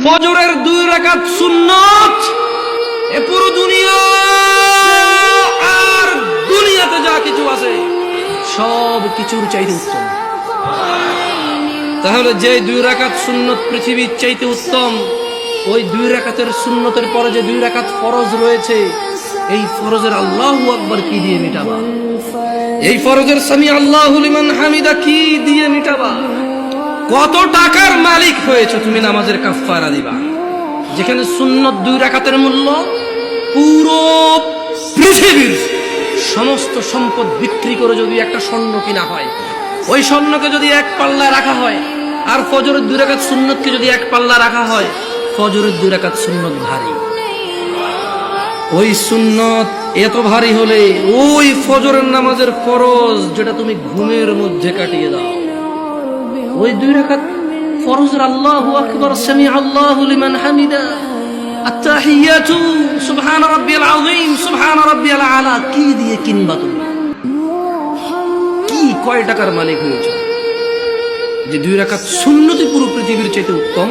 ফজরের 2 রাকাত সুন্নত এ পুরো দুনিয়া আর দুনিয়াতে যা কিছু আছে সব কিছুর চাইতে উত্তম। তাহলে যে 2 রাকাত সুন্নত পৃথিবীর চাইতে উত্তম, ওই 2 রাকাতের সুন্নতের পরে যে 2 রাকাত ফরজ রয়েছে, এই ফরজের আল্লাহু আকবার কি দিয়ে মিটাবা? এই ফরজের সামি আল্লাহু লিমান হামিদা কি দিয়ে মিটাবা? কত টাকার মালিক হয়েছে তুমি নামাজের কাফারা দিবা? যেখানে সুন্নত 2 রাকাতের মূল্য পুরো পৃথিবীর সমস্ত সম্পদ বিক্রি করে যদি একটা স্বর্ণ কিনা হয়, ওই স্বর্ণকে যদি এক পাল্লায় রাখা হয়, আর ফজরের 2 রাকাত সুন্নতকে যদি এক পাল্লা রাখা হয়, ফজরের 2 রাকাত সুন্নত ভারী। ওই সুন্নত এত ভারী হলে ওই ফজরের নামাজের ফরজ যেটা তুমি ঘুমের মধ্যে কাটিয়ে দাও, ওই 2 রাকাত ফরজের আল্লাহু আকবার সামি আল্লাহু লিমান হামিদা আত-তাহিয়াতু সুবহান রাব্বিয়াল আযীম সুবহান রাব্বিয়াল আলা কি দিয়ে কিনবা? তুমি কি কয় টাকার মালিক হয়েছে যে 2 রাকাত সুন্নতি পুরো পৃথিবীর চাইতে উত্তম?